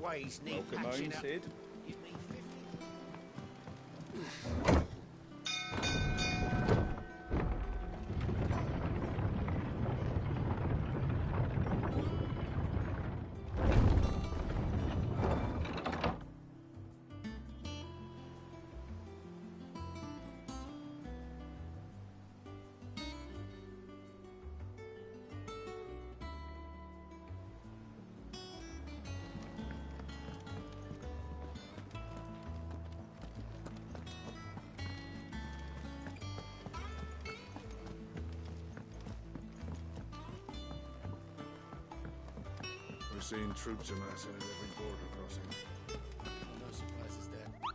ways need Welcome patching home, up. Sid. Give me 50. We're seeing troops amassing at every border crossing. No surprises there.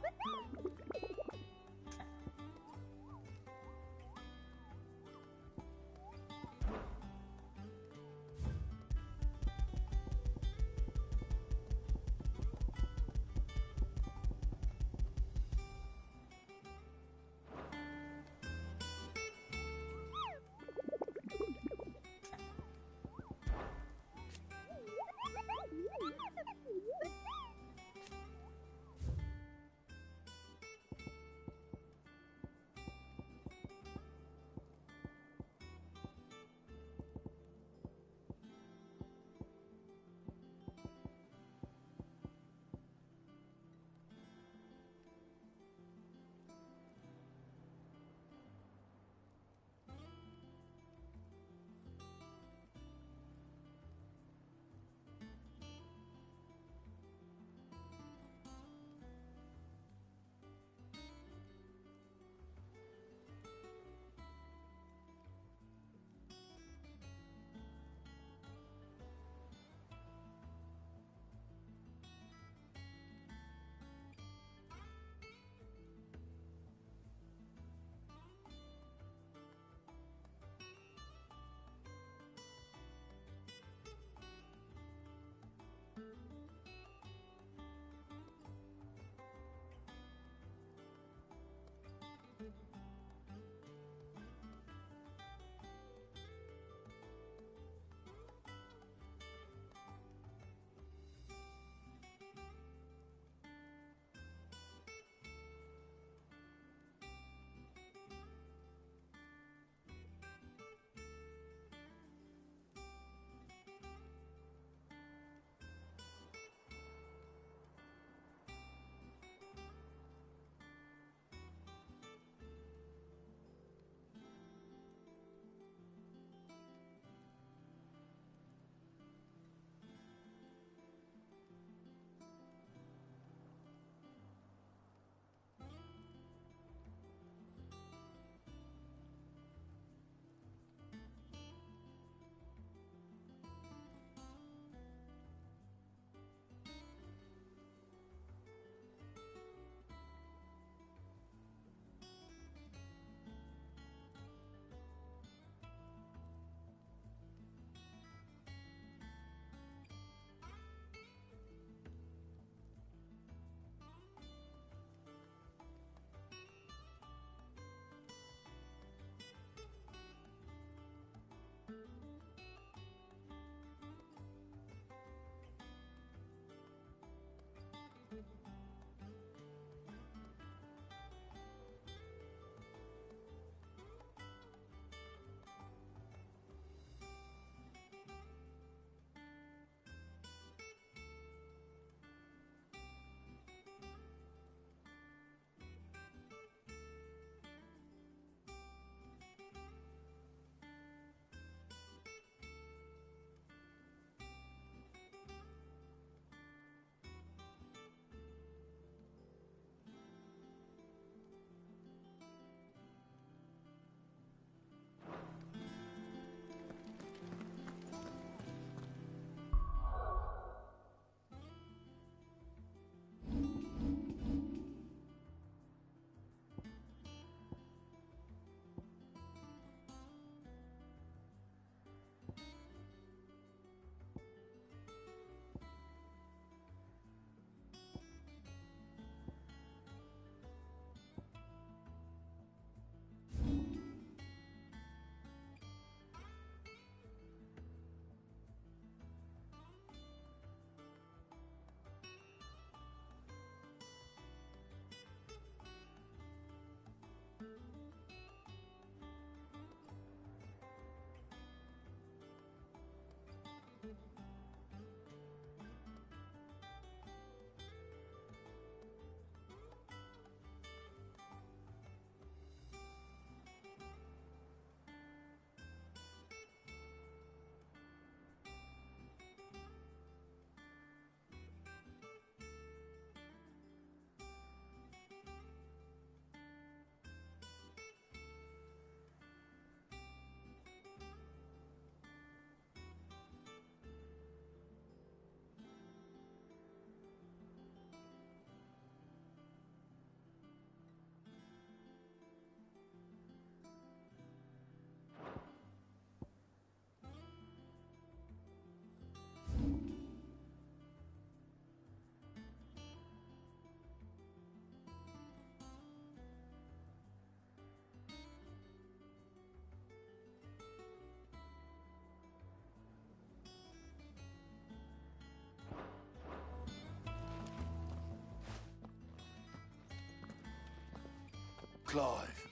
Clive?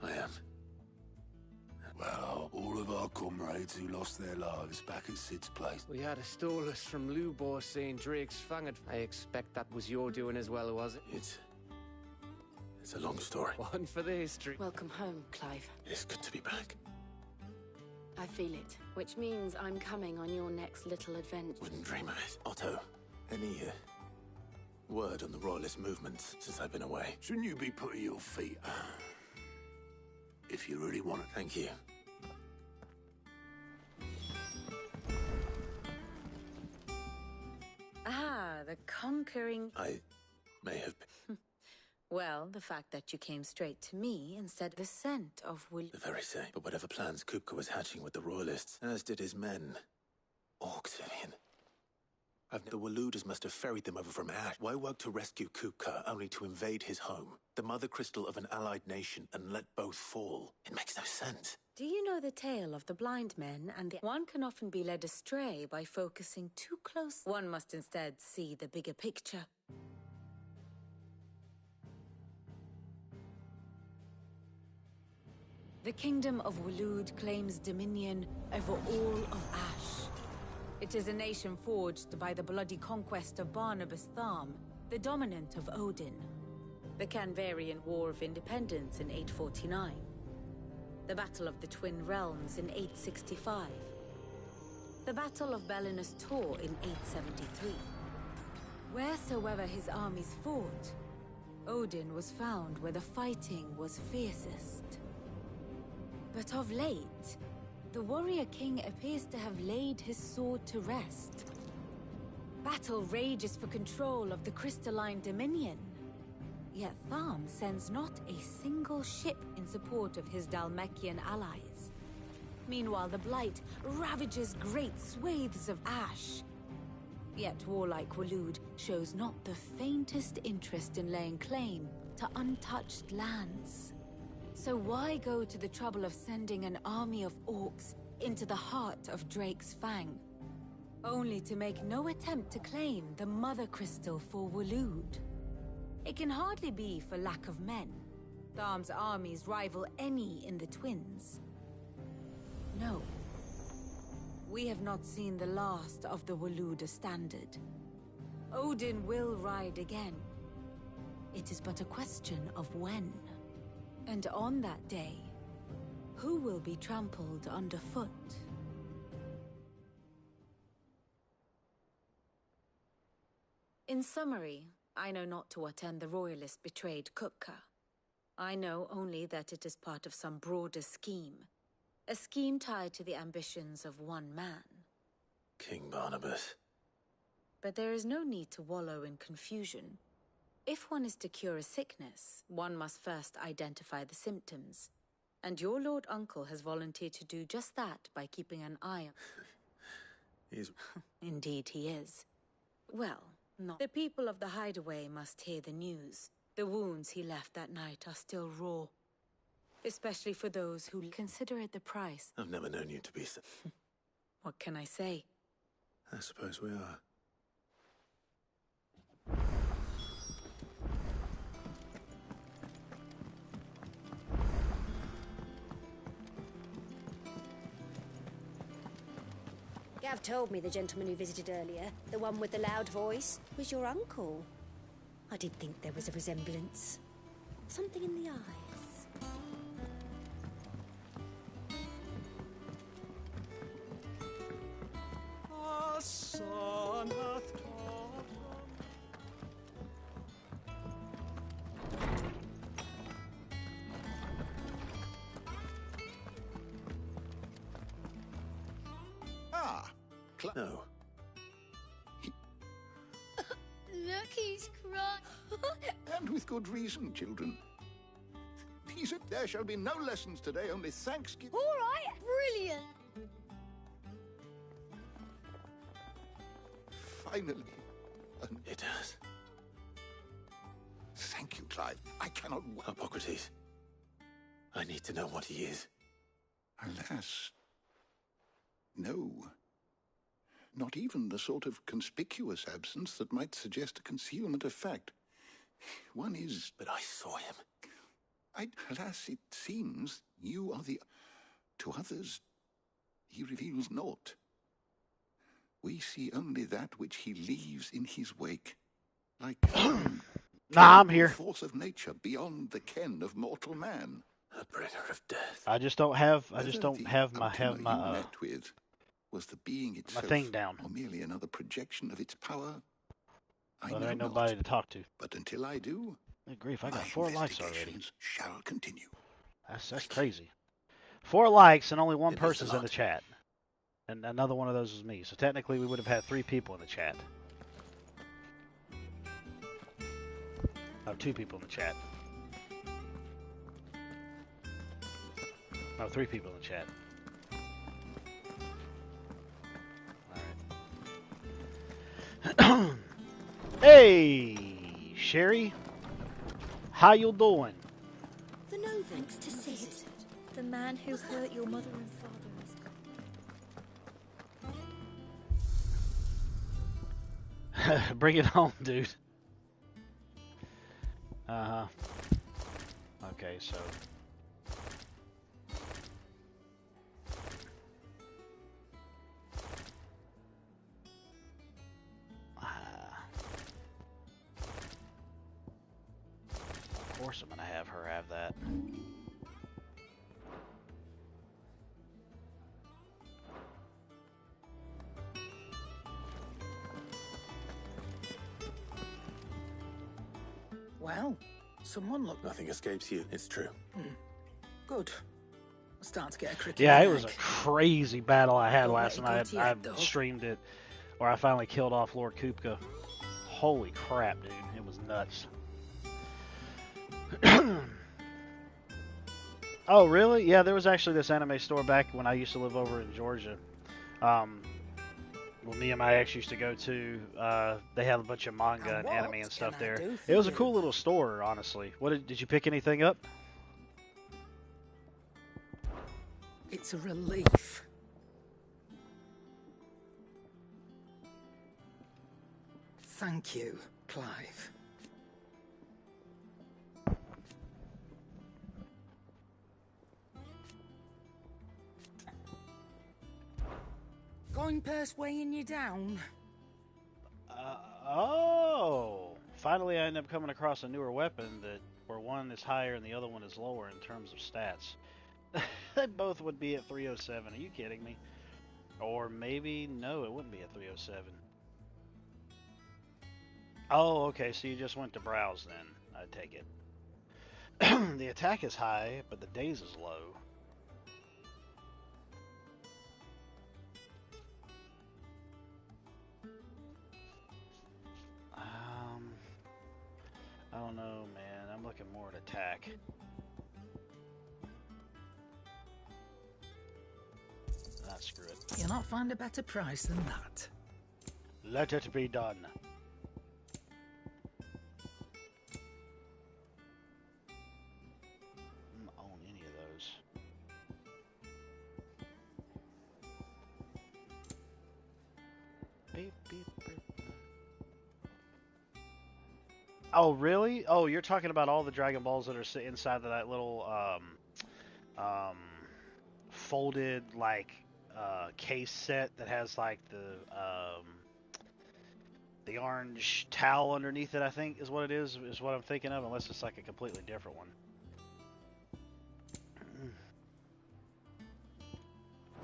I am. Well, all of our comrades who lost their lives back at Sid's place. We had a stole us from Lubor saying Drake's fanged. I expect that was your doing as well, was it? It's a long story. One for the history. Welcome home, Clive. It's good to be back. I feel it, which means I'm coming on your next little adventure. Wouldn't dream of it. Otto, any word on the Royalist movements since I've been away? Shouldn't you be putting your feet up? If you really want it. Thank you. Ah, the conquering... I may have been. Well, the fact that you came straight to me instead of the scent of Will... The very same. But whatever plans Kupka was hatching with the Royalists, as did his men. Orcs, Vivian. The Waluders must have ferried them over from Ash. Why work to rescue Kupka, only to invade his home, the mother crystal of an allied nation, and let both fall? It makes no sense. Do you know the tale of the blind men and the... One can often be led astray by focusing too close. One must instead see the bigger picture. The Kingdom of Waloed claims dominion over all of Ash. It is a nation forged by the bloody conquest of Barnabas Tharm, the dominant of Odin. The Canvarian War of Independence in 849. The Battle of the Twin Realms in 865. The Battle of Belinus Tor in 873. Wheresoever his armies fought, Odin was found where the fighting was fiercest. But of late, the warrior king appears to have laid his sword to rest. Battle rages for control of the crystalline dominion. Yet Tharm sends not a single ship in support of his Dhalmekian allies. Meanwhile, the Blight ravages great swathes of Ash. Yet warlike Waloed shows not the faintest interest in laying claim to untouched lands. So why go to the trouble of sending an army of orcs into the heart of Drake's Fang, only to make no attempt to claim the Mother Crystal for Waloed? It can hardly be for lack of men. Tharm's armies rival any in the Twins. No. We have not seen the last of the Waloed standard. Odin will ride again. It is but a question of when. And on that day, who will be trampled underfoot? In summary, I know not to what end the Royalists betrayed Kupka. I know only that it is part of some broader scheme. A scheme tied to the ambitions of one man. King Barnabas. But there is no need to wallow in confusion. If one is to cure a sickness, one must first identify the symptoms. And your Lord Uncle has volunteered to do just that by keeping an eye on... He's... Indeed he is. Well, not... The people of the Hideaway must hear the news. The wounds he left that night are still raw. Especially for those who consider it the price. I've never known you to be so... What can I say? I suppose we are. Gav told me the gentleman who visited earlier, the one with the loud voice, was your uncle. I did think there was a resemblance. Something in the eyes. Our son hath taught Ah, No. Look, he's crying. and with good reason, children. There shall be no lessons today, only Thanksgiving. All right, brilliant. Finally. It has. Thank you, Clive. I cannot... Hippocrates. I need to know what he is. Alas. No. Not even the sort of conspicuous absence that might suggest a concealment of fact. One is... But I saw him. Alas, it seems you are the... To others, he reveals naught. We see only that which he leaves in his wake, like nah, I'm here. Force of nature beyond the ken of mortal man. A bringer of death. I just don't have my met with was the being itself, my thing down, or merely another projection of its power. Well, there ain't nobody to talk to. But until I do, good grief! I got 4 likes already. Shall continue. That's crazy. 4 likes and only 1 person's in the chat. And another one of those is me. So technically we would have had 3 people in the chat. No, 2 people in the chat. No, 3 people in the chat. Alright. Hey, Sherry. How you doing? The Novix to sit. The man who hurt your mother and father is gone. Bring it home, dude. Uh-huh. Okay, so... Of course I'm gonna have her have that. Well, someone looked... Nothing escapes you, it's true. Good. I'm starting to get a cricket. Yeah, it was a crazy battle I had last night. I streamed it where I finally killed off Lord Kupka. Holy crap, dude. It was nuts. Oh, really? Yeah, there was actually this anime store back when I used to live over in Georgia. Well, me and my ex used to go to. They have a bunch of manga and anime and stuff there. It was a cool little store, honestly. What did you pick anything up? It's a relief. Thank you, Clive. Going purse weighing you down? Oh! Finally, I ended up coming across a newer weapon where one is higher and the other one is lower in terms of stats. They both would be at 307. Are you kidding me? Or maybe, no, it wouldn't be at 307. Oh, okay, so you just went to browse then. I take it. The attack is high, but the daze is low. I don't know, man. I'm looking more at attack. Ah, screw it. You'll not find a better price than that. Let it be done. I don't own any of those. Beep, beep, beep. Oh, really? Oh, you're talking about all the Dragon Balls that are inside of that little folded like case set that has like the orange towel underneath it, I think is what it is what I'm thinking of, unless it's like a completely different one.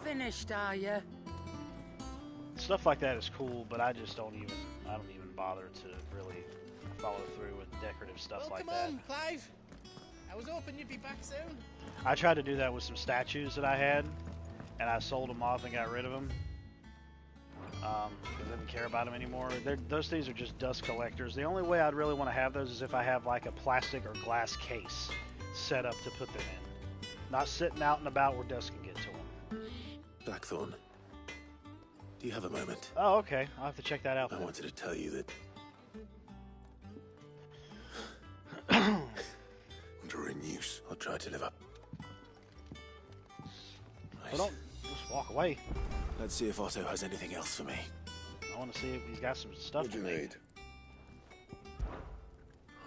Finished, are you? Stuff like that is cool, but I don't even bother to really follow through with decorative stuff like that. Come on, Clive. I was hoping you'd be back soon. I tried to do that with some statues that I had, and I sold them off and got rid of them. Because I didn't care about them anymore. Those things are just dust collectors. The only way I'd really want to have those is if I have like a plastic or glass case set up to put them in. Not sitting out and about where dust can get to them. Blackthorn, do you have a moment? Oh, okay. I'll have to check that out. I wanted to tell you that... Under a noose. I'll try to live up. Right. So don't just walk away. Let's see if Otto has anything else for me. I want to see if he's got some stuff to make.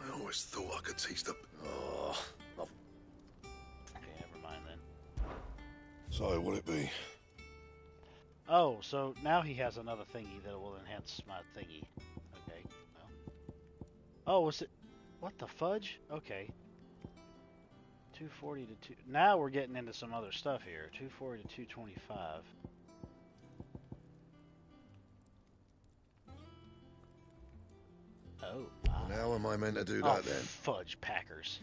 I always thought I could taste up. Oh, I'll So, what'll it be? Oh, so now he has another thingy that will enhance my thingy. Okay. Well. Oh, was it? What the fudge? Okay. 240 to 2. Now we're getting into some other stuff here. 240 to 225. Oh. Wow. And how am I meant to do Oh, that then? fudge packers.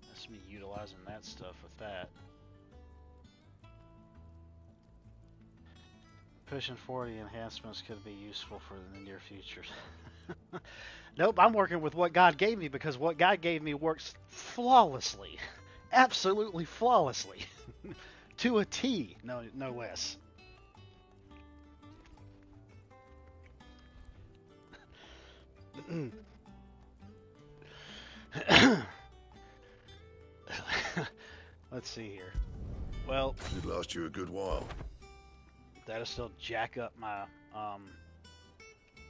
That's me utilizing that stuff with that. Pushing 40 enhancements could be useful for the near future. Nope, I'm working with what God gave me because what God gave me works flawlessly. Absolutely flawlessly. To a T, no less. Let's see here. Well, It'd last you a good while. that'll still jack up my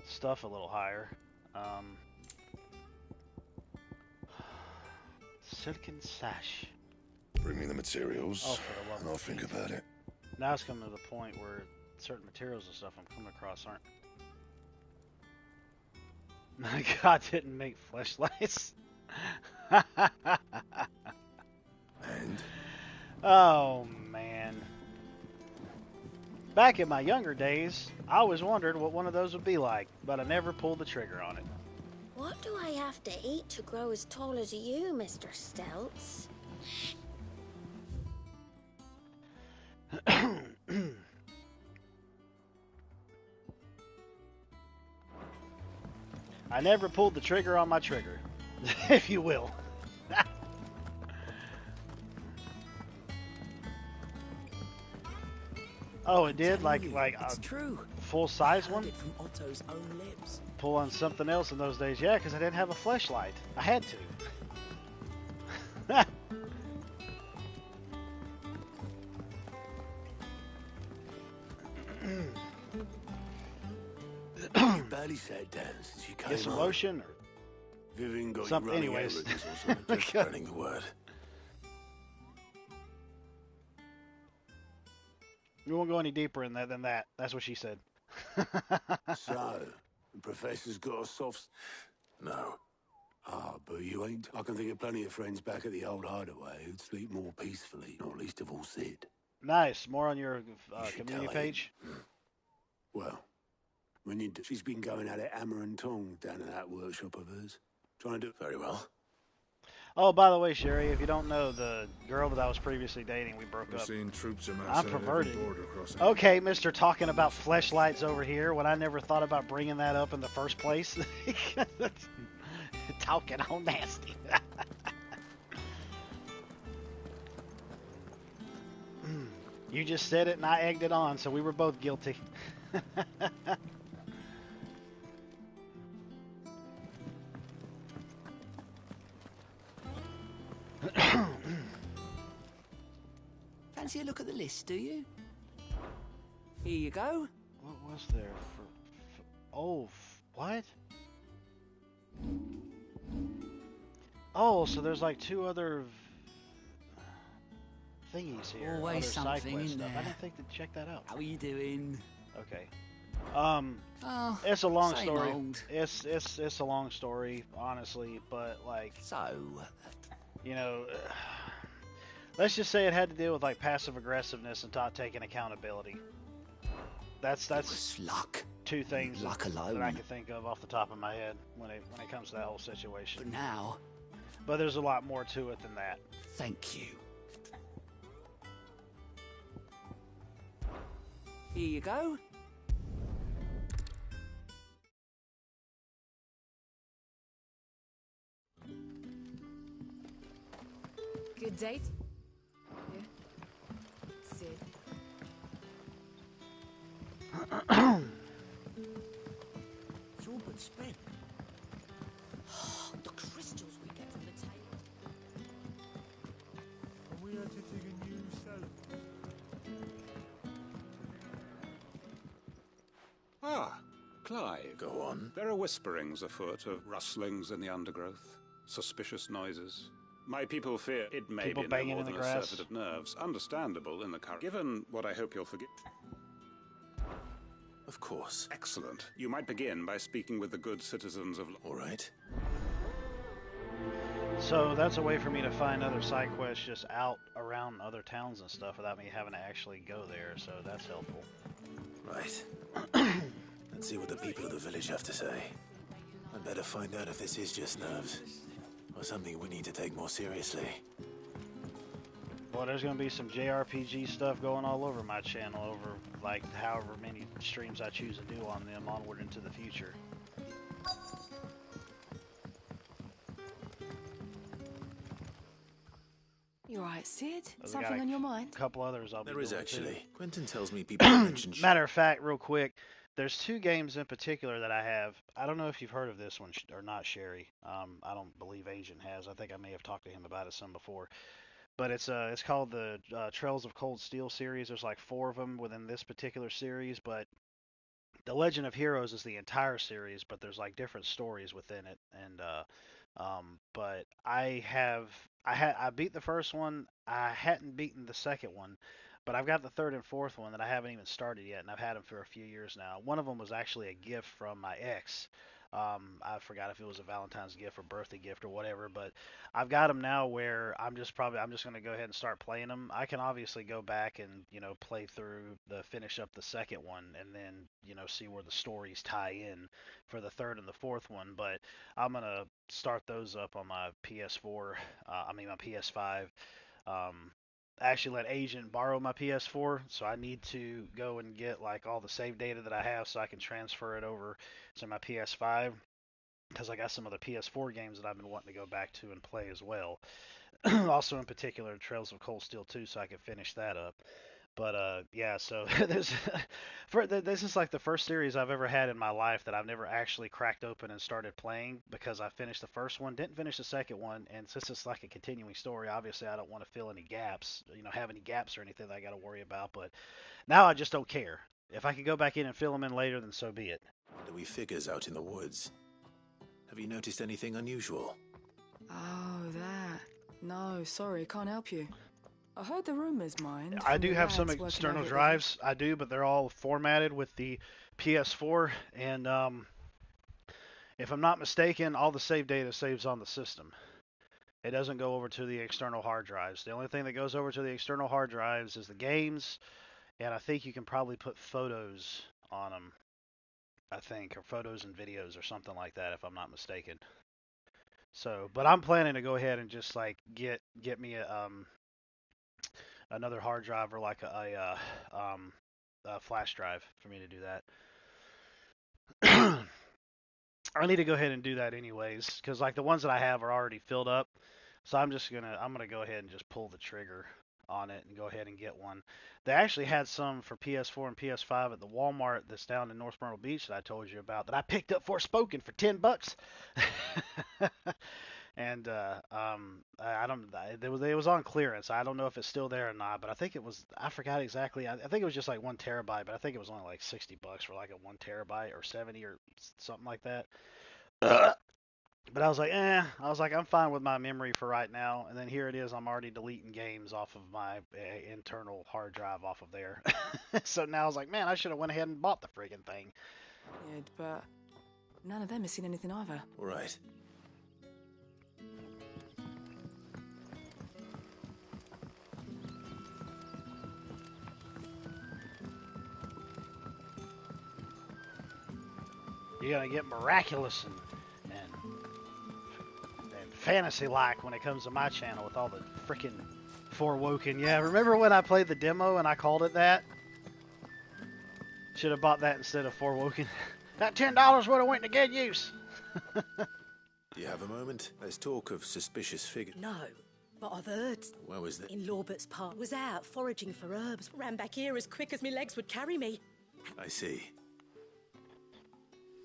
stuff a little higher. Silken sash. Bring me the materials, Oh, for the love and of I'll think about it. Now it's coming to the point where certain materials and stuff I'm coming across aren't. My God didn't make fleshlights. And? Oh, man. Back in my younger days, I always wondered what one of those would be like, but I never pulled the trigger on it. What do I have to eat to grow as tall as you, Mr. Stelz? I never pulled the trigger on my trigger, if you will. Oh, it did? Like It's a true. full-size one? Heard it from Otto's own lips. Pull on something else in those days? Yeah, because I didn't have a fleshlight. I had to. You barely sat down since you came Get some home. lotion or Vivian got something. you running Anyways. errands or something, just spreading the word. We won't go any deeper in that than that. That's what she said. So, the professor's got a soft... No. Ah, but you ain't. I can think of plenty of friends back at the old hideaway who'd sleep more peacefully, not least of all Sid. Nice. More on your You should community tell him. page. Well, when you do, she's been going at it hammer and tong down in that workshop of hers. Trying to do very well. Oh, by the way, Sherry, if you don't know, the girl that I was previously dating, we broke We're up. seeing troops I'm amassing at every perverted. border crossing. Okay, Mr. Talking about fleshlights over here when I never thought about bringing that up in the first place. Talking all nasty. You just said it and I egged it on, so we were both guilty. Fancy a look at the list, do you? Here you go. What was there what? Oh, so there's like two other thingies here. Always other side something quest in stuff. I there. didn't think to check that out. How are you doing? Okay. Oh, It's a long same story. old. It's a long story, honestly, but like, So, you know, let's just say it had to deal with like passive aggressiveness and not taking accountability. That's was luck. two things luck that I alone. can think of off the top of my head when it comes to that whole situation. But now, But there's a lot more to it than that. thank you. Here you go. Good date? Yeah. Sid. It's all but spent. The crystals we get from the table. Are we editing a new cell? Clive. Go on. There are whisperings afoot of rustlings in the undergrowth, suspicious noises. My people fear it may People be no banging more in the than a grass. surfeit of nerves, understandable in the current. Given what I hope you'll forgive. Of course. Excellent. You might begin by speaking with the good citizens of... All right. So that's a way for me to find other side quests just out around other towns and stuff without me having to actually go there, so that's helpful. Right. Let's see what the people of the village have to say. I'd better find out if this is just nerves, or something we need to take more seriously. Well, there's going to be some JRPG stuff going all over my channel over, like, however many streams I choose to do on them onward into the future. You alright, Sid? I got Something on your mind? A couple others I'll be There is doing, actually. too. Quentin tells me people mention... Matter of fact, real quick, there's two games in particular that I have. I don't know if you've heard of this one or not, Sherry. I don't believe Agent has. I think I may have talked to him about it some before. But it's called the Trails of Cold Steel series. There's like 4 of them within this particular series, but the Legend of Heroes is the entire series, but there's like different stories within it. And but I beat the first one. I hadn't beaten the second one, but I've got the third and fourth one that I haven't even started yet, and I've had them for a few years now. One of them was actually a gift from my ex. I forgot if it was a Valentine's gift or birthday gift or whatever, but I've got them now where I'm just going to go ahead and start playing them. I can obviously go back and, play through finish up the second one and then, see where the stories tie in for the third and the fourth one, but I'm going to start those up on my PS4, my PS5. I actually let Agent borrow my PS4, so I need to go and get like all the save data that I have so I can transfer it over to my PS5, because I got some of the PS4 games that I've been wanting to go back to and play as well. Also in particular Trails of Cold Steel 2, so I can finish that up. But yeah, so this is like the first series I've ever had in my life that I've never actually cracked open and started playing, because I finished the first one, didn't finish the second one, and since it's like a continuing story, obviously I don't want to fill any gaps, have any gaps or anything that I got to worry about. But now I just don't care. If I can go back in and fill them in later, then so be it. There we figures out in the woods. Have you noticed anything unusual? Oh, that. No, sorry, can't help you. I heard the rumors, mind. I from do the have some lads working external over at the- drives. I do, but they're all formatted with the PS4, and if I'm not mistaken, all the save data saves on the system. It doesn't go over to the external hard drives. The only thing that goes over to the external hard drives is the games, and I think you can probably put photos on them, I think, or photos and videos or something like that, if I'm not mistaken. So, but I'm planning to go ahead and just like get me a another hard drive or like a flash drive for me to do that. I need to go ahead and do that anyways, because like the ones that I have are already filled up. So I'm gonna go ahead and just pull the trigger on it and go ahead and get one. They actually had some for PS4 and PS5 at the Walmart that's down in North Myrtle Beach that I told you about that I picked up Forspoken for $10. And it was on clearance. I don't know if it's still there or not, but I think it was. I forgot exactly. I think it was just like 1 terabyte, but I think it was only like $60 for like a 1 terabyte or 70 or something like that. But I was like, I'm fine with my memory for right now. And then here it is. I'm already deleting games off of my internal hard drive off of there. So now I was like, man, I should have went ahead and bought the friggin' thing. Yeah, but none of them has seen anything either. All right. You're gonna get miraculous and fantasy-like when it comes to my channel with all the freaking Forwoken. Yeah, remember when I played the demo and I called it that? Should have bought that instead of Forwoken. That $10 would have went to good use. Do you have a moment? There's talk of suspicious figures. No, but I've heard. Where was that? In Lawbert's Park. Was out foraging for herbs. Ran back here as quick as my legs would carry me. I see.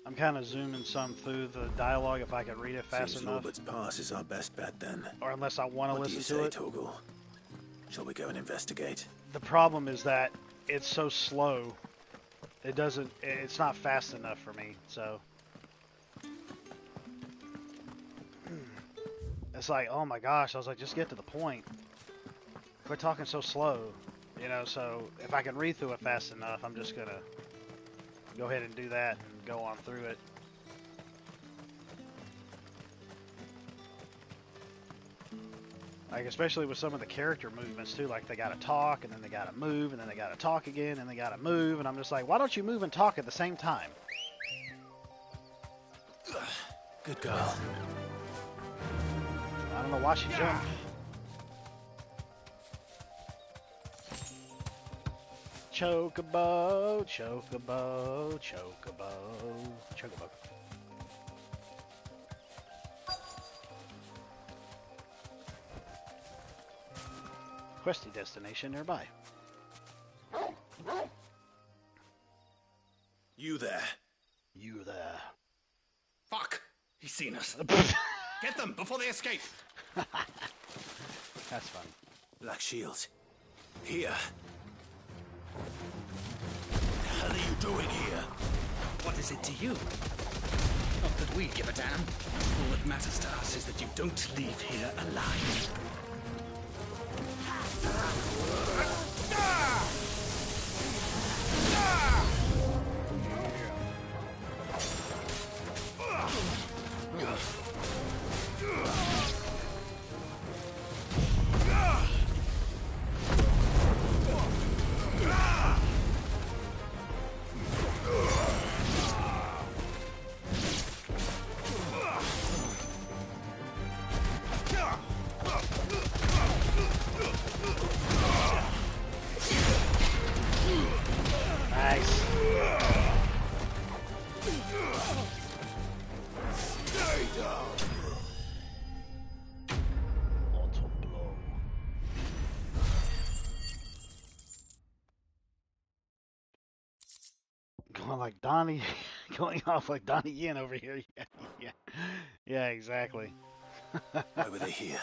I'm kind of zooming some through the dialogue if I can read it fast Seems enough. Lawbert's Pass is our best bet then. Or unless I want to listen to it. What do you say, Torgal? Shall we go and investigate? The problem is that it's so slow. It doesn't. It's not fast enough for me. So it's like, oh my gosh! I was like, just get to the point. Quit talking so slow, you know. So if I can read through it fast enough, I'm just gonna go ahead and do that and go on through it. Like, especially with some of the character movements too, like they gotta talk and then they gotta move and then they gotta talk again and they gotta move, and I'm just like, why don't you move and talk at the same time? Good girl. I don't know why she jumped. Chocobo, chocobo, chocobo, chocobo. Questy destination nearby. You there. You there. Fuck! He's seen us. Get them before they escape. That's funny. Black Shields. Here. What the hell are you doing here? What is it to you? Not that we give a damn. All that matters to us is that you don't leave here alive. Like Donnie, going off like Donnie Yen over here. Yeah, exactly. Why were they here?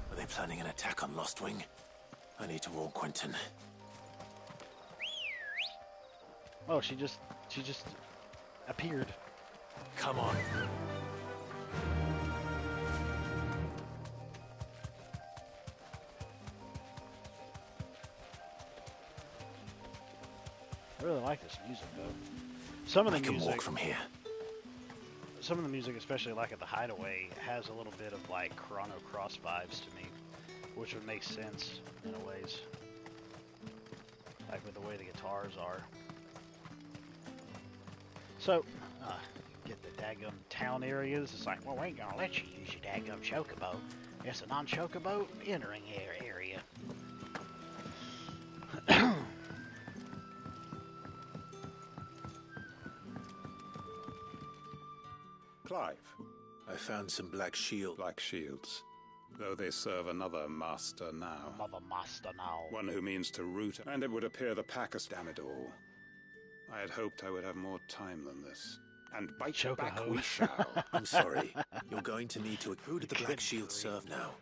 Were they planning an attack on Lostwing? I need to warn Quentin. Oh, she just appeared. Come on. I really like this music though. Some of the music walk from here. Some of the music, especially like at the Hideaway, has a little bit of like Chrono Cross vibes to me, which would make sense in a ways. Like with the way the guitars are. So, get the daggum town areas. It's like, well, we ain't gonna let you use your daggum chocobo. It's a non-chocobo entering area. Clive. I found some black shields. Black shields. Though they serve another master now. Another master now. One who means to root, and it would appear the pack has damn it all. I had hoped I would have more time than this. And bite you back we shall. I'm sorry. You're going to need to... Who did the black shield serve now?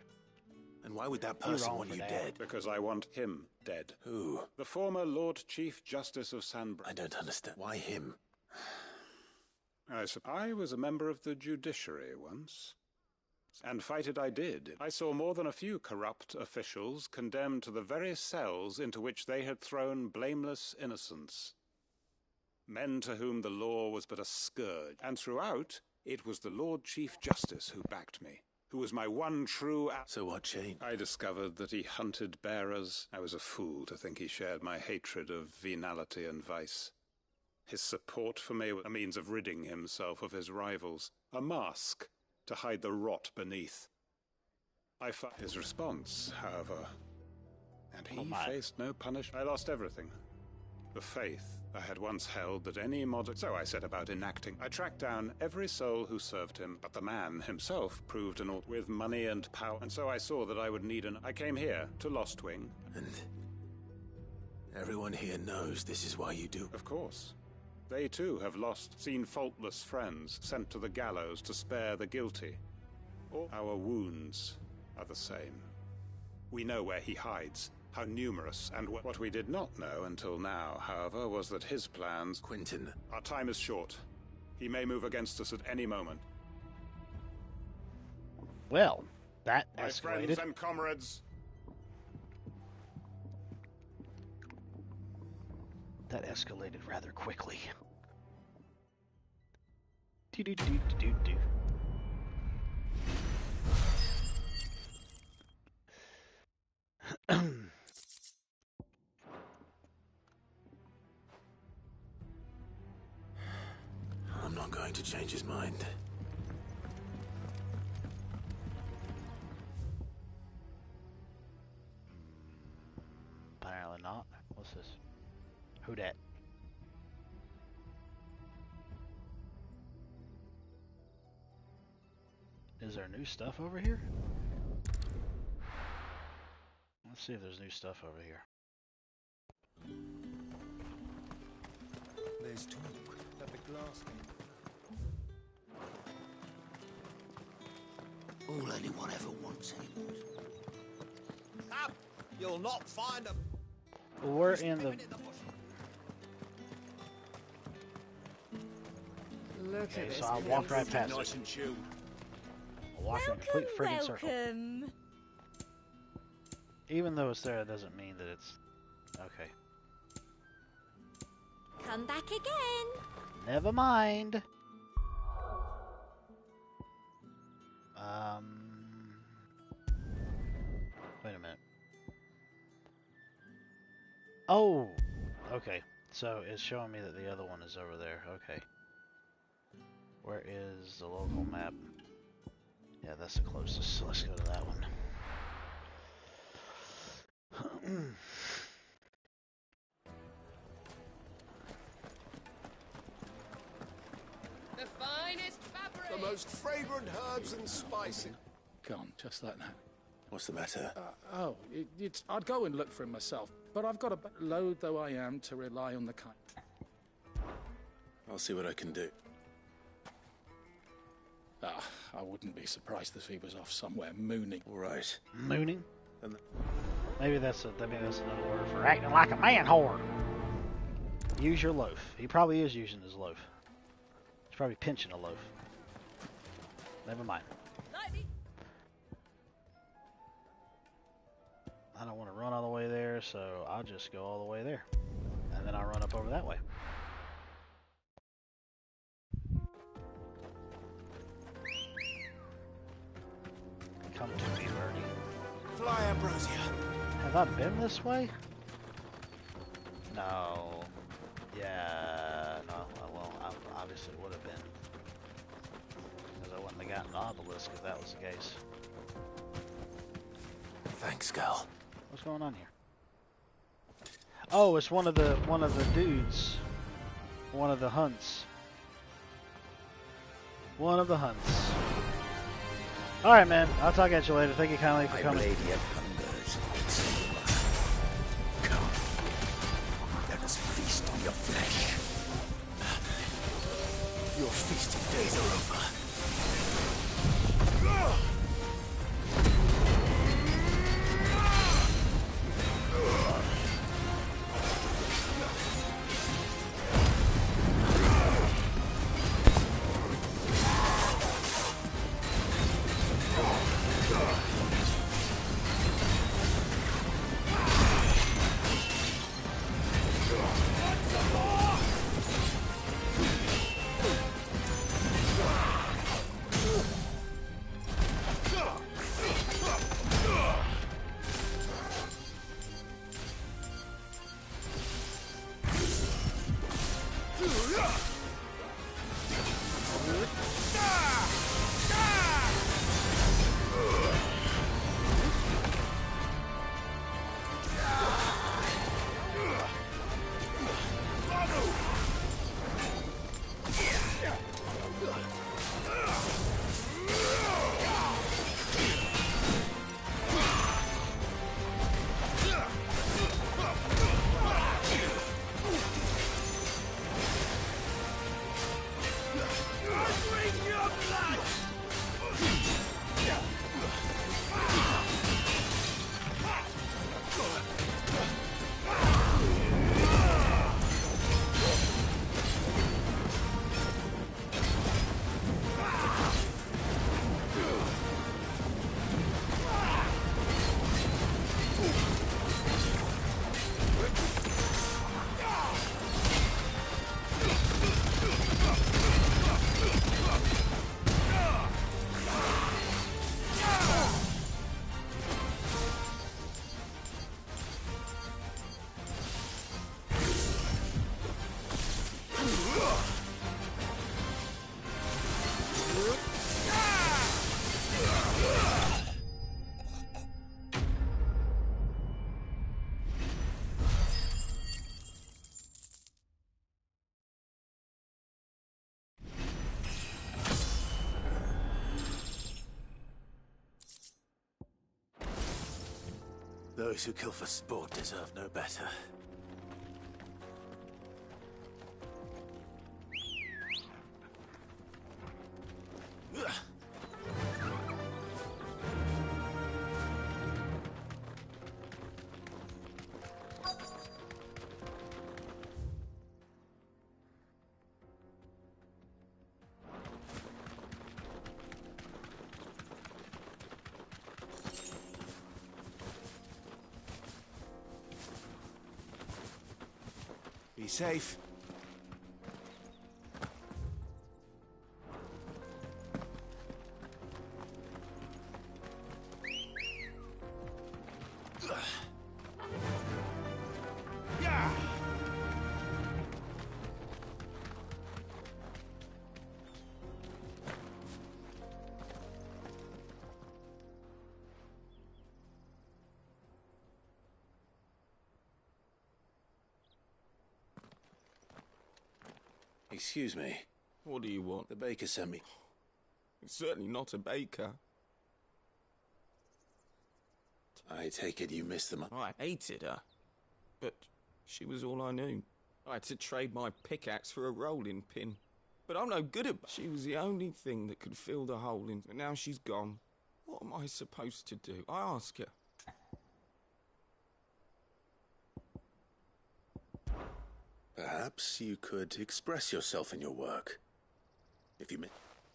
And why would that person want you dead? Because I want him dead. Who? The former Lord Chief Justice of Sanbreque. I don't understand. Why him? I was a member of the judiciary once. And fight it I did. I saw more than a few corrupt officials condemned to the very cells into which they had thrown blameless innocents. Men to whom the law was but a scourge. And throughout, it was the Lord Chief Justice who backed me, who was my one true... So what changed? I discovered that he hunted bearers. I was a fool to think he shared my hatred of venality and vice. His support for me was a means of ridding himself of his rivals, a mask to hide the rot beneath. I found his response, however, and he faced no punishment. I lost everything. The faith I had once held that any modern... So I set about enacting. I tracked down every soul who served him, but the man himself proved an alt with money and power, and so I saw that I would need an... I came here to Lostwing. And everyone here knows this is why you do? Of course. They too have seen faultless friends sent to the gallows to spare the guilty. All our wounds are the same. We know where he hides, how numerous, and what we did not know until now, however, was that his plans... Quentin. Our time is short. He may move against us at any moment. Well, that My escalated. friends and comrades, That escalated rather quickly. Do-do-do-do-do-do. I'm not going to change his mind. Apparently not. What's this? Who dat? Is there new stuff over here? Let's see if there's new stuff over here. There's talk that the glass All anyone ever wants anymore. Up! You'll not find them. We're in the... Look Okay, at this so I walked right past Nice it. and chill. I walked in a complete friggin' circle. Welcome. Even though it's there, it doesn't mean that it's... Okay. Come back again. Never mind. Wait a minute. Oh! Okay. So it's showing me that the other one is over there. Okay. Where is the local map? Yeah, that's the closest. So let's go to that one. The finest fabric. The most fragrant herbs and spices. Gone, just like that. What's the matter? I'd go and look for him myself, but I've got a load though I am to rely on the kind. I'll see what I can do. I wouldn't be surprised if he was off somewhere mooning. All right. Mooning? And Maybe that's another word for acting like a man whore. Use your loaf. He probably is using his loaf. He's probably pinching a loaf. Never mind. I don't want to run all the way there, so I'll just go all the way there. And then I'll run up over that way. Come to me, Bernie. Fly, Ambrosia. Have I been this way? No. Yeah, no. Well, I obviously would have been. Because I wouldn't have gotten the obelisk if that was the case. Thanks, Gal. What's going on here? Oh, it's one of the dudes. One of the hunts. One of the hunts. Alright, man. I'll talk at you later. Thank you kindly for coming. Lady of Hungers. Come. Let us feast on your flesh. Your feasting days are over. Those who kill for sport deserve no better. Be safe. Excuse me. What do you want? The baker sent me. It's certainly not a baker. I take it you missed them. I hated her. But she was all I knew. I had to trade my pickaxe for a rolling pin. But I'm no good at... She was the only thing that could fill the hole in. And now she's gone. What am I supposed to do? I ask her. Perhaps you could express yourself in your work. If you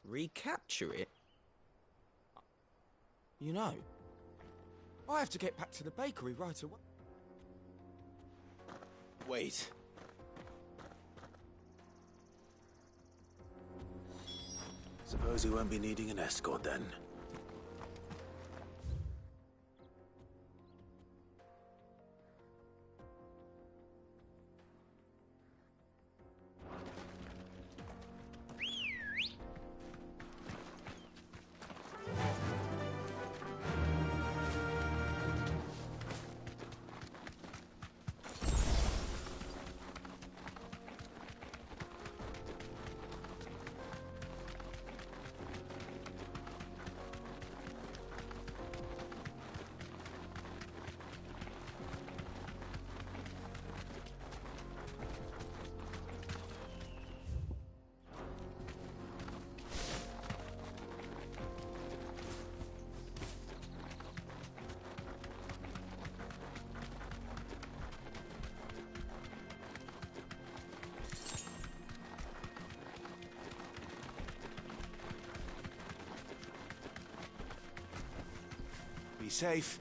recapture it? You know, I have to get back to the bakery right away. Wait. Suppose you won't be needing an escort then. Be safe.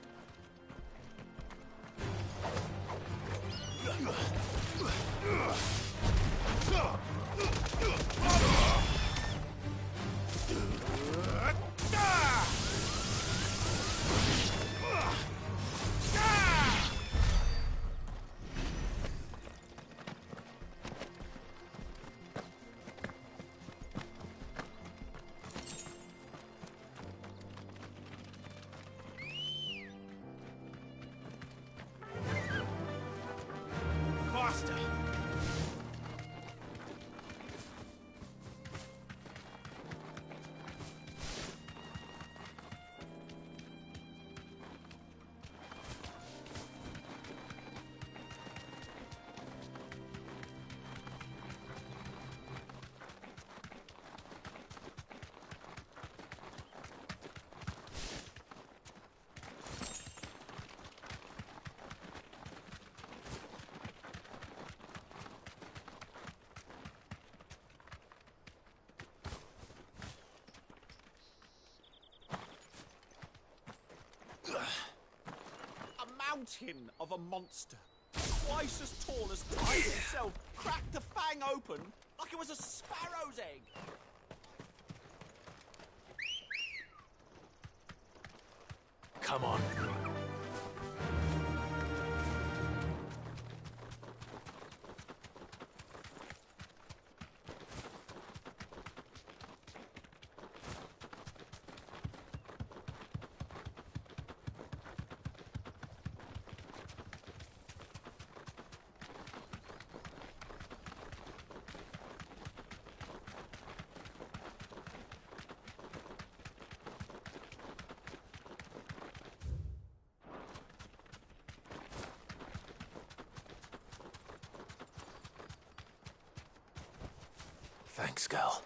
Faster! Mountain of a monster, twice as tall as time itself, cracked the fang open like it was a sparrow's egg. Come on. Thanks, girl.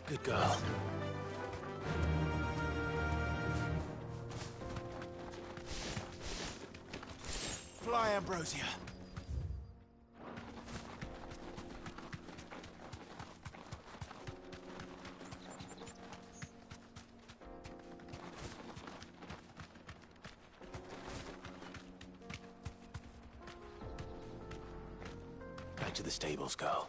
Good girl. Fly, Ambrosia. Back to the stables, girl.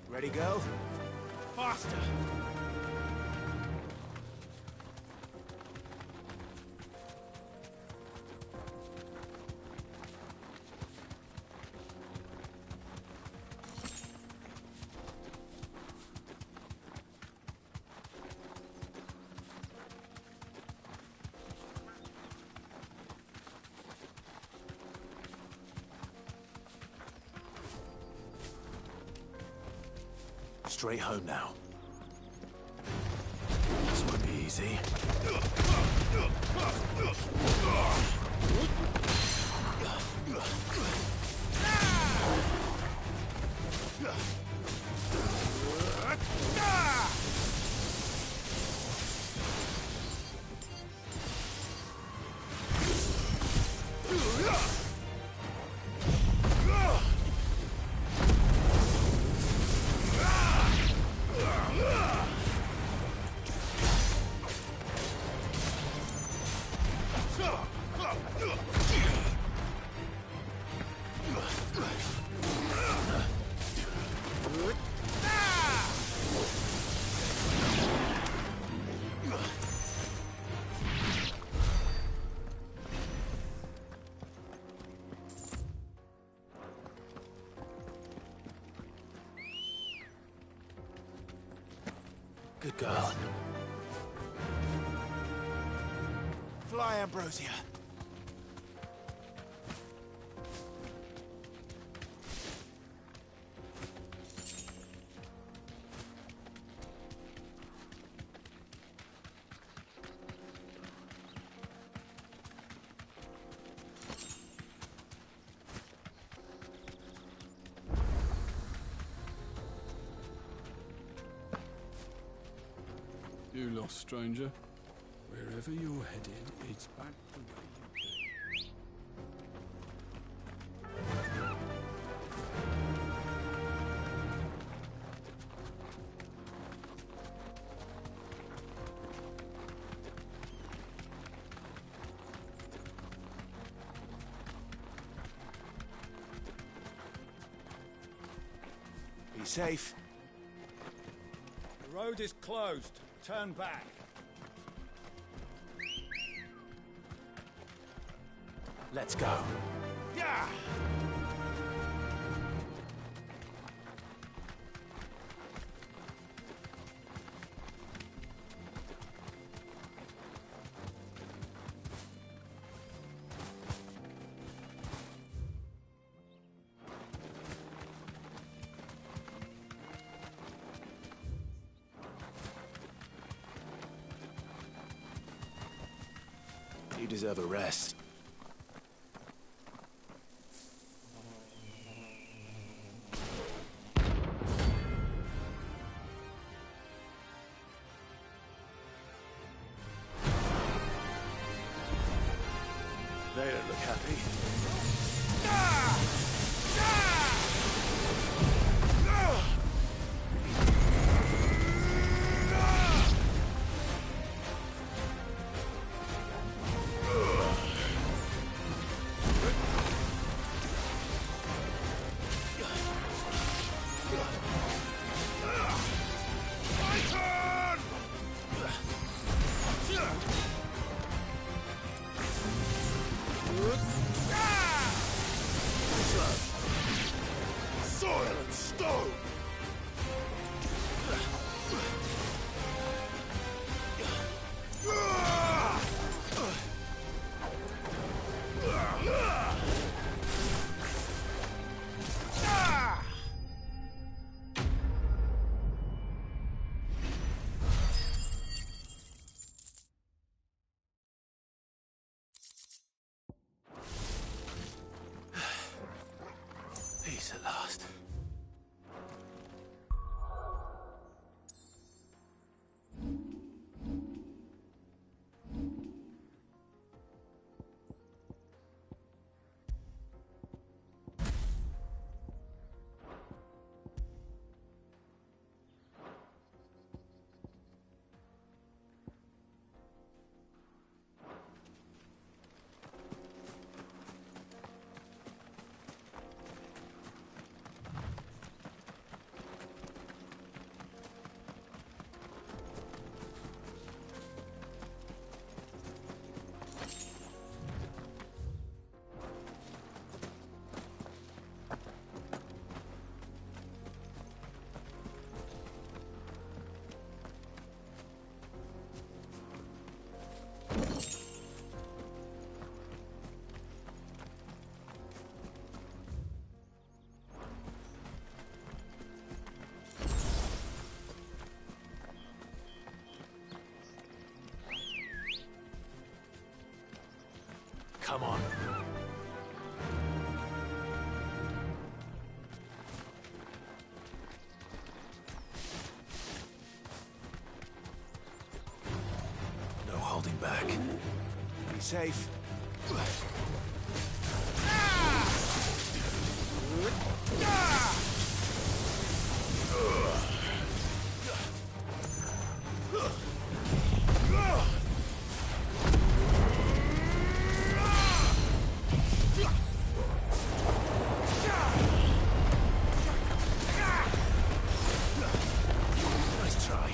Ready, go? Faster! Straight home now. This won't be easy. Good girl. Fly, Ambrosia. You lost, stranger. Wherever you're headed, it's back the way you came. Be safe. The road is closed. Turn back. Let's go. Yeah! You deserve a rest. They don't look happy. Soil and stone! Peace at last. Come on. No holding back. Be safe. Nice try.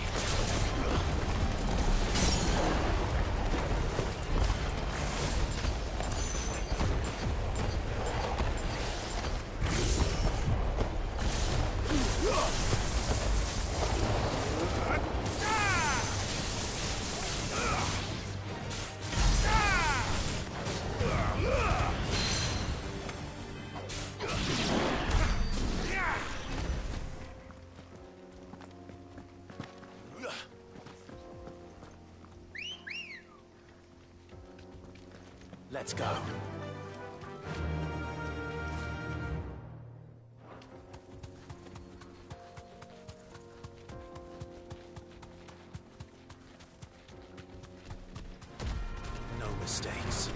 Let's go. No mistakes.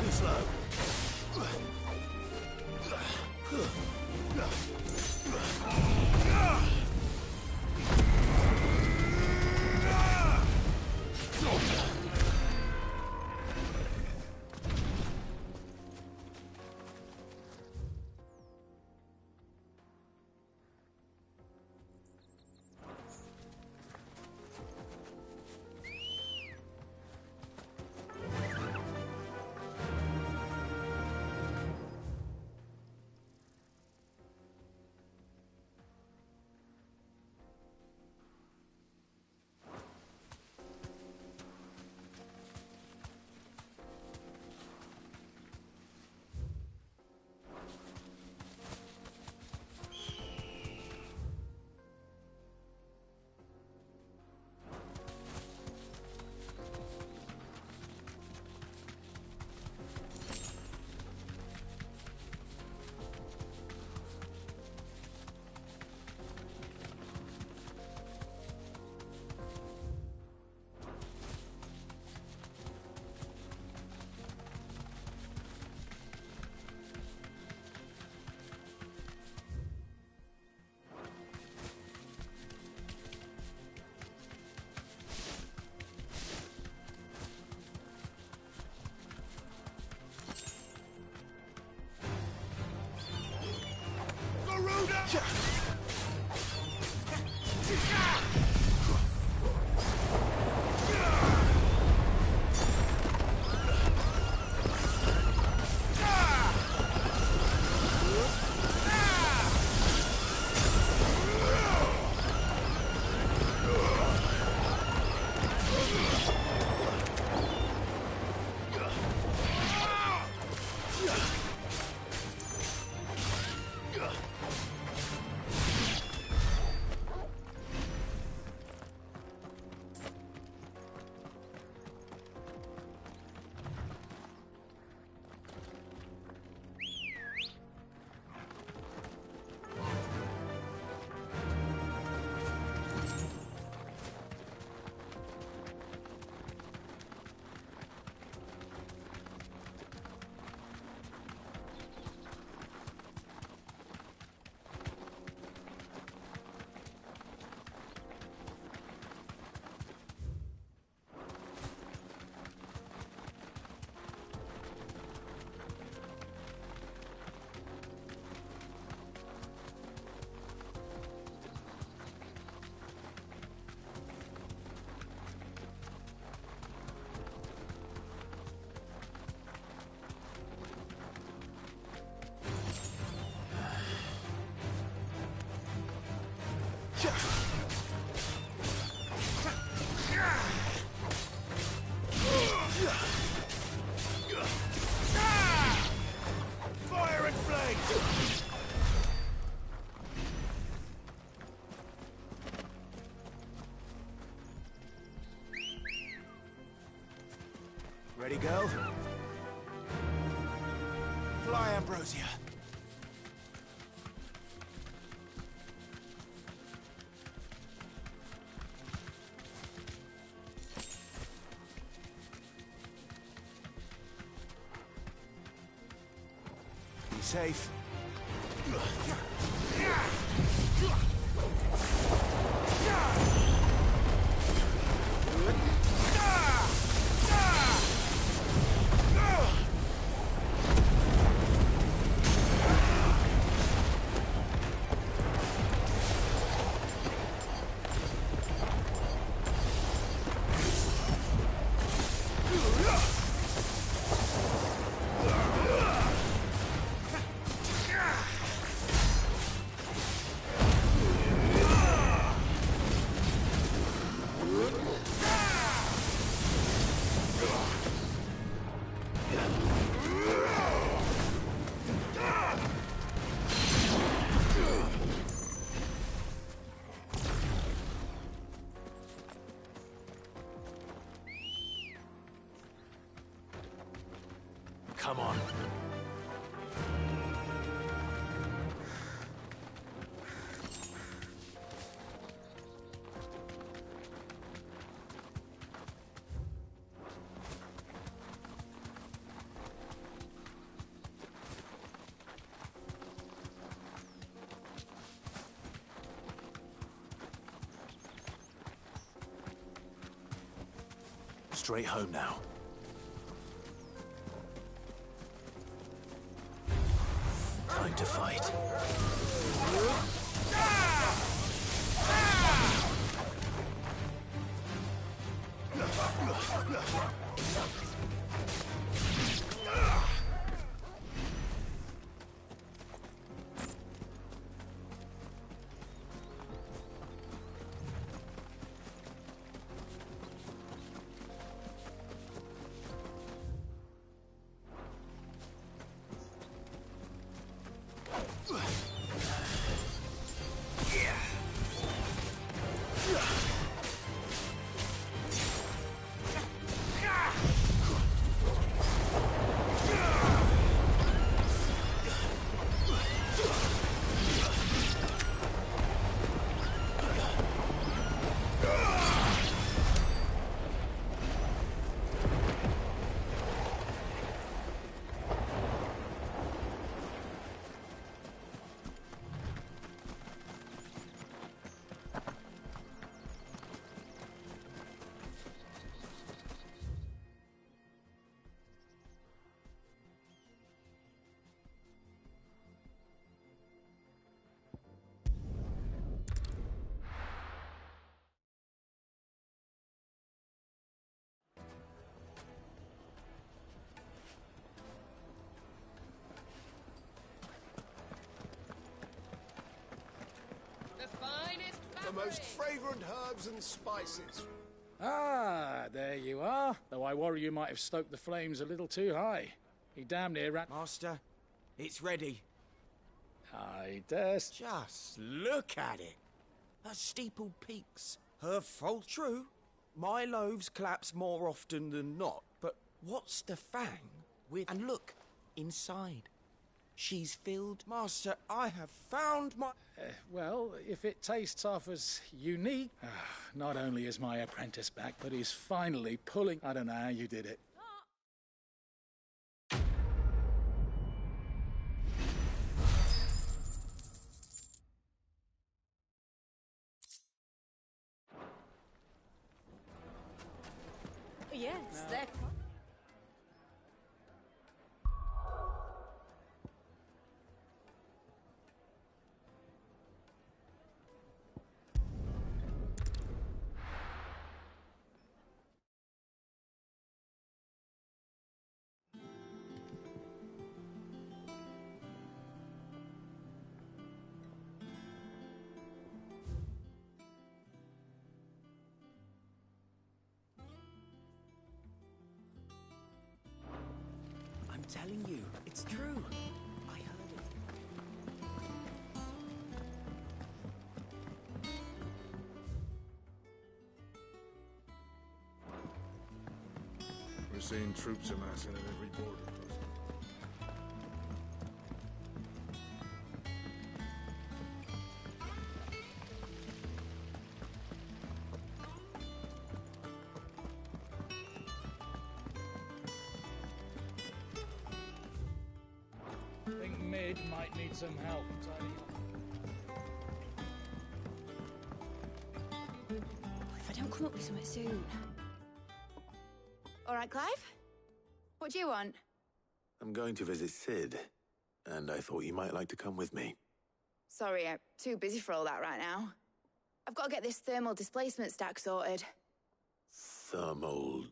Too slow. Ready, girl? Fly, Ambrosia. Be safe. Come on. Straight home now. Time to fight. The most fragrant herbs and spices. Ah, there you are. Though I worry you might have stoked the flames a little too high. He damn near ran... Master, it's ready. I dest. Just look at it. Her steeple peaks. Her fault, true. My loaves collapse more often than not, but what's the fang with... And look, inside. She's filled... Master, I have found my... Well, if it tastes off as unique... not only is my apprentice back, but he's finally pulling... I don't know how you did it. Yes, they're... I'm telling you, it's true. I heard it. have seen troops amassing at every border crossing. I think Mid might need some help tidying up. If I don't come up with something soon. All right, Clive? What do you want? I'm going to visit Sid, and I thought you might like to come with me. Sorry, I'm too busy for all that right now. I've got to get this thermal displacement stack sorted. Thermal...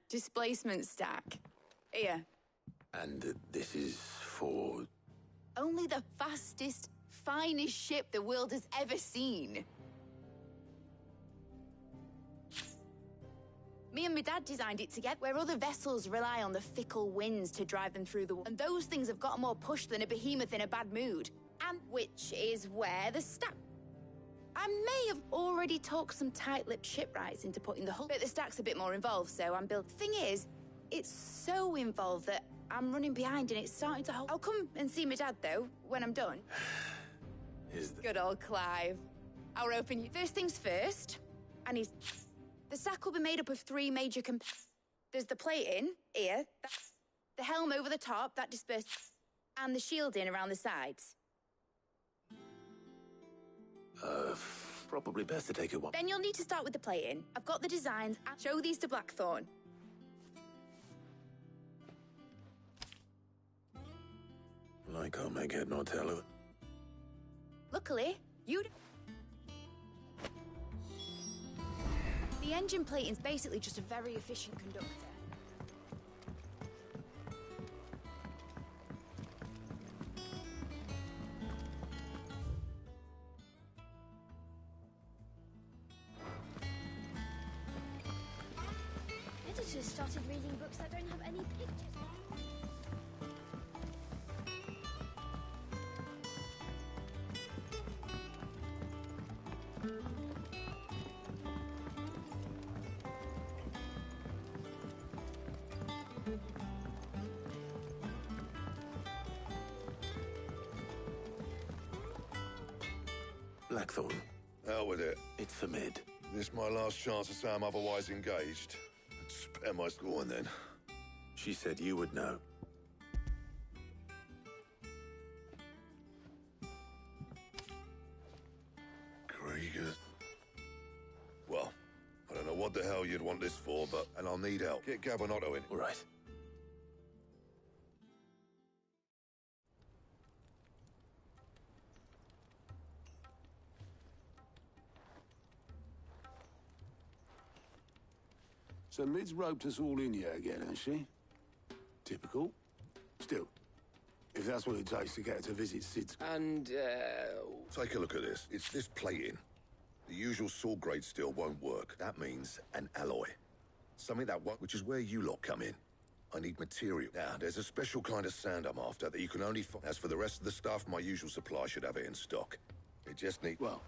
Displacement stack. Here. And this is for... Only the fastest, finest ship the world has ever seen. Me and my dad designed it together, where other vessels rely on the fickle winds to drive them through the... And those things have got more push than a behemoth in a bad mood. And which is where the stack... I may have already talked some tight-lipped shipwrights into putting the hull... But the stack's a bit more involved, so I'm built... Thing is, it's so involved that I'm running behind and it's starting to hold... I'll come and see my dad, though, when I'm done. Good old Clive. I'll open you... First things first, I need... The sack will be made up of 3 major There's the plating, here, the helm over the top, that disperses, and the shielding around the sides. Probably best to take it one. Then you'll need to start with the plating. I've got the designs. I'll show these to Blackthorn. I can't make head nor tail of it. Luckily, you'd... The engine plating's basically just a very efficient conductor. Editors started reading books that don't have any pictures. Blackthorn. Out with it. It's for Mid. This my last chance to say I'm otherwise engaged. Spare my scorn then. She said you would know. Krieger. Well, I don't know what the hell you'd want this for, but... And I'll need help. Get Gabonotto in. All right. So Mid's roped us all in here again, has she? Typical. Still, if that's what it takes to get her to visit Sid's... And, Take a look at this. It's this plating. The usual sword grade steel won't work. That means an alloy. Something that won't, which is where you lot come in. I need material. Now, there's a special kind of sand I'm after that you can only find. As for the rest of the stuff, my usual supply should have it in stock. It just needs... Well,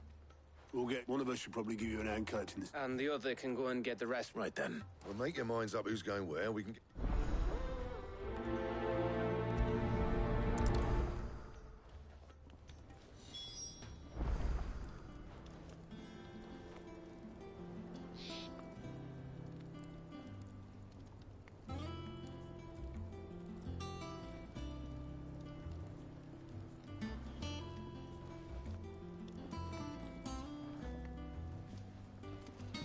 we'll get... One of us should probably give you an hand collecting this. And the other can go and get the rest. Right then. Well, make your minds up who's going where. We can...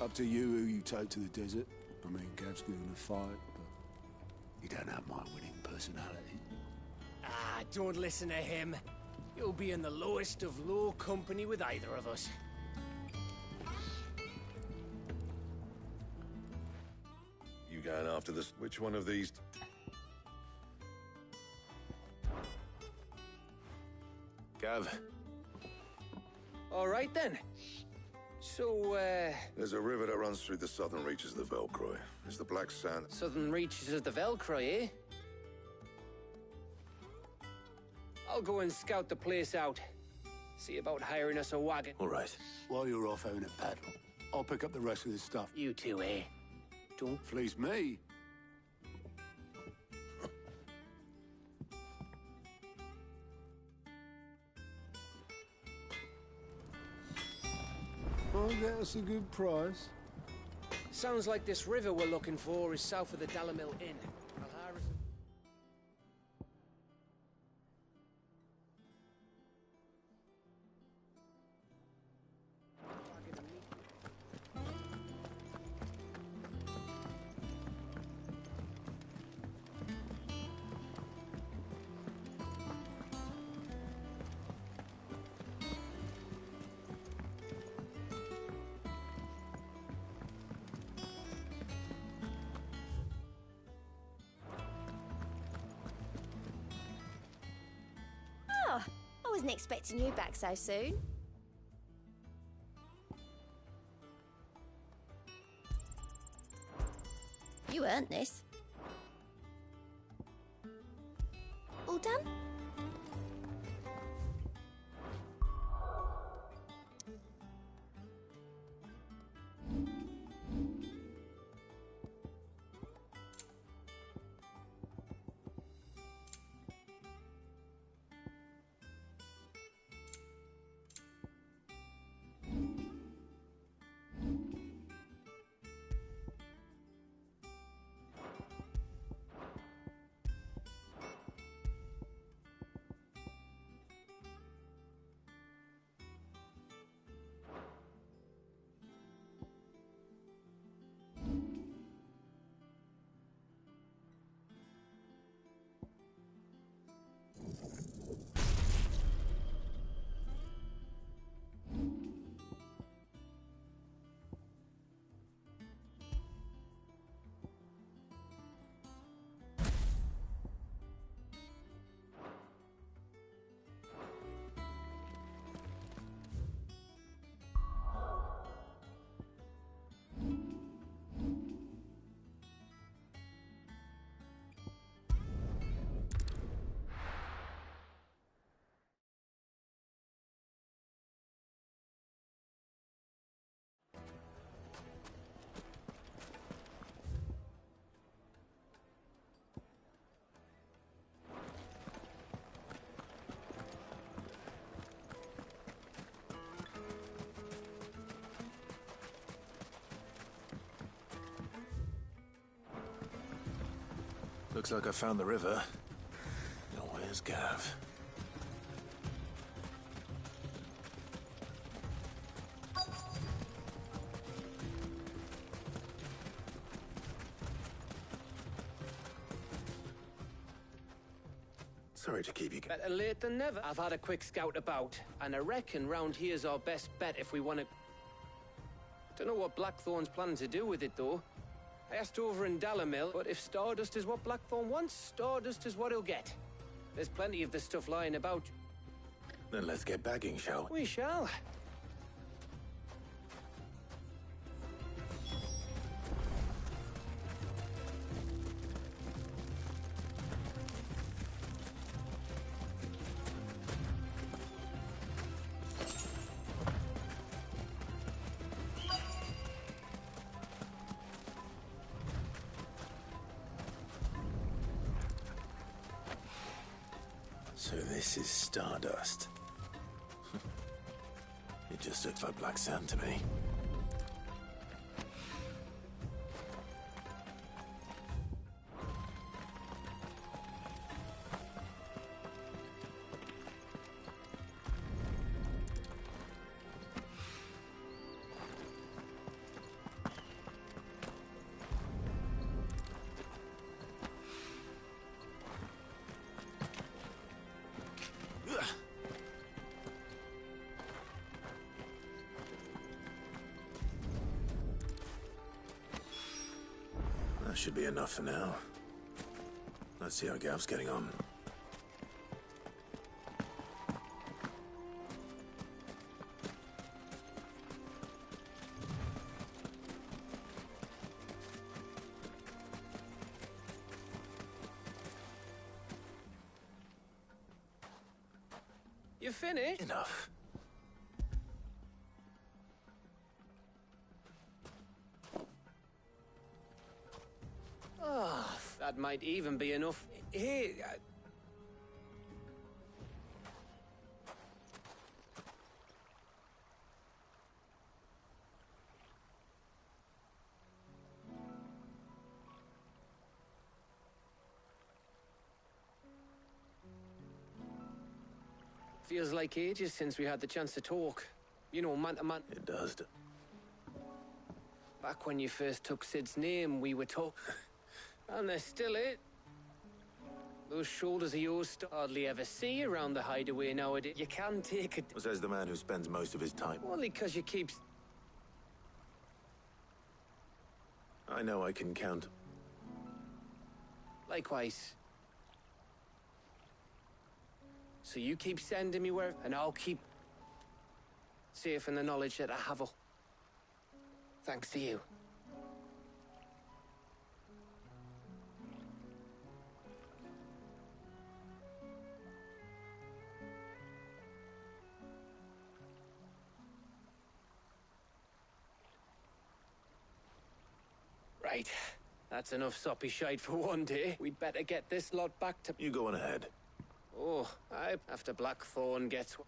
Up to you who you take to the desert. I mean, Gab's good in a fight, but you don't have my winning personality. Ah, don't listen to him. You'll be in the lowest of low company with either of us. You going after this? Which one of these? Gav. All right, then. So, There's a river that runs through the southern reaches of the Velcroy. It's the Black Sand. Southern reaches of the Velcroy, eh? I'll go and scout the place out. See about hiring us a wagon. All right. While you're off having a paddle, I'll pick up the rest of this stuff. You too, eh? Don't fleece me. I'll get us a good price. Sounds like this river we're looking for is south of the Dalamil Inn. I'll hire us. Oh, I wasn't expecting you back so soon. You earned this. All done? Looks like I found the river. Now where's Gav? Sorry to keep you... Better late than never. I've had a quick scout about, and I reckon round here's our best bet if we want to... Don't know what Blackthorn's planning to do with it, though. I asked over in Dalamil, but if Stardust is what Blackthorn wants, Stardust is what he'll get. There's plenty of this stuff lying about. Then let's get bagging, shall we? We shall. So this is Stardust. It just looks like black sand to me. That should be enough for now. Let's see how Gav's getting on. You finished? Enough. That might even be enough. Here, feels like ages since we had the chance to talk. You know, man to man. It does. Back when you first took Sid's name, we were talking. And they're still it. Those shoulders of yours hardly ever see around the hideaway nowadays. You can take it. Says the man who spends most of his time. Only because you keep... I know I can count. Likewise. So you keep sending me where, and I'll keep safe in the knowledge that I have a... Thanks to you. Right. That's enough soppy shite for one day. We'd better get this lot back to... You go on ahead. Oh, after Blackthorn gets...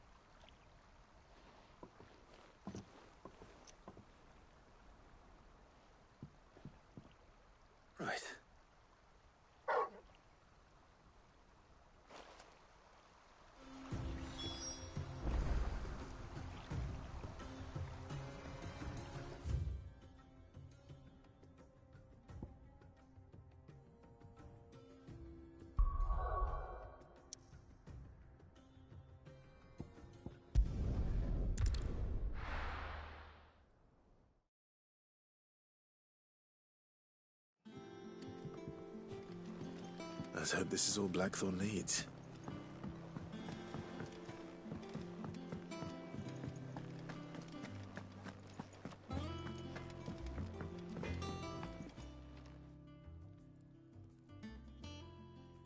Right. Let's hope this is all Blackthorn needs.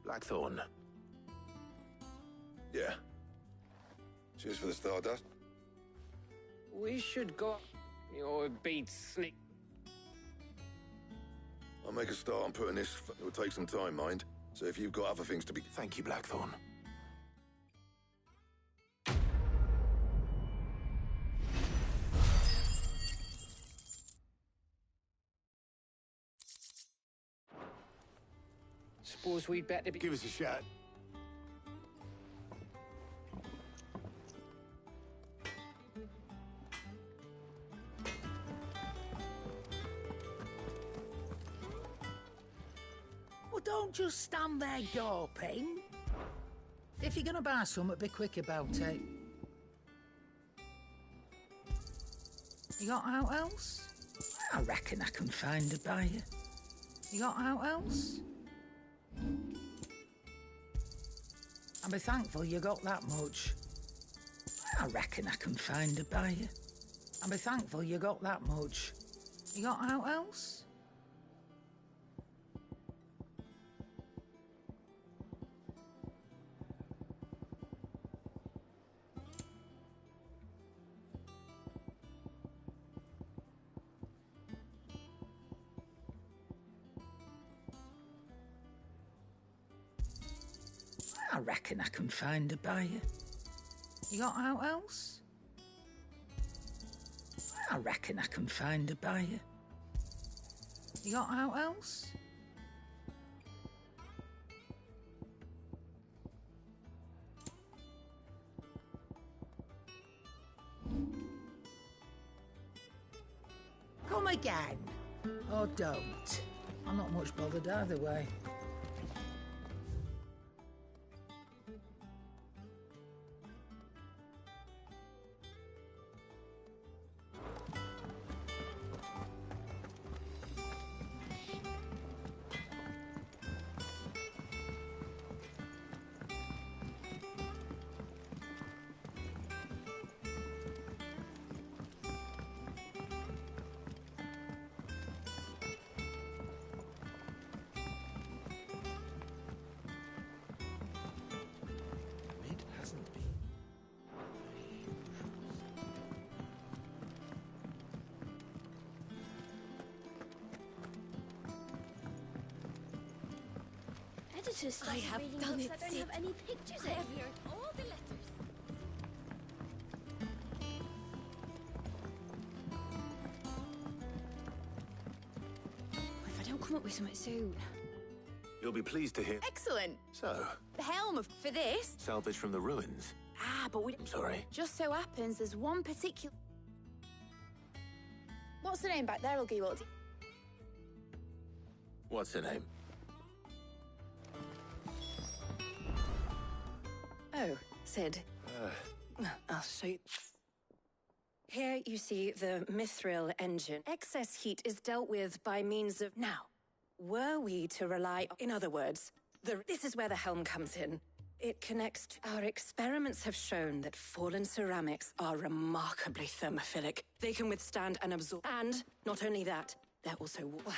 Blackthorn. Yeah. Cheers for the Stardust. We should go... Your beat sneak. I'll make a start on putting this... It will take some time, mind. So if you've got other things to be... Thank you, Blackthorn. Suppose we'd better be... Give us a shot. Well, don't just stand there gawping. If you're gonna buy something, be quick about it. You got out else? I reckon I can find a buyer. You got out else? I'll be thankful you got that much. I reckon I can find a buyer. I'll be thankful you got that much. You got out else? I reckon I can find a buyer. You got out else? I reckon I can find a buyer. You got out else? Come again. Or don't. I'm not much bothered either way. Editors started have reading done books it, that don't Sid. have any pictures I in. have learned all the letters. If I don't come up with something soon. You'll be pleased to hear. Excellent. So, The helm for this. salvage from the ruins. Ah, but we... I'm sorry. Just so happens there's one particular... What's the name back there, Ulgiwald? What's her name? Oh, Sid. I'll show you. Here you see the Mithril engine. Excess heat is dealt with by means of... Now, were we to rely... In other words, this is where the helm comes in. It connects to... Our experiments have shown that fallen ceramics are remarkably thermophilic. They can withstand and absorb... And, not only that, they're also... Why?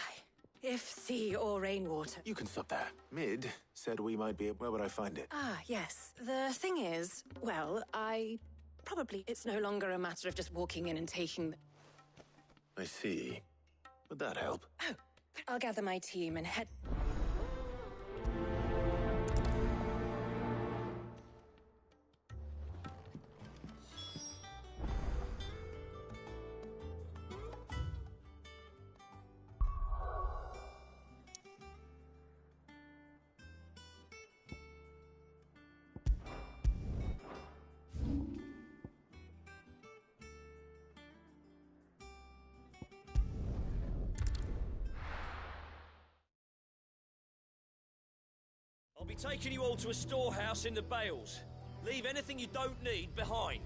If sea or rainwater... You can stop there. Mid said we might be... Where would I find it? Ah, yes. The thing is, well, probably... It's no longer a matter of just walking in and taking... I see. Would that help? Oh, I'll gather my team and head... I'll be taking you all to a storehouse in the Bales. Leave anything you don't need behind.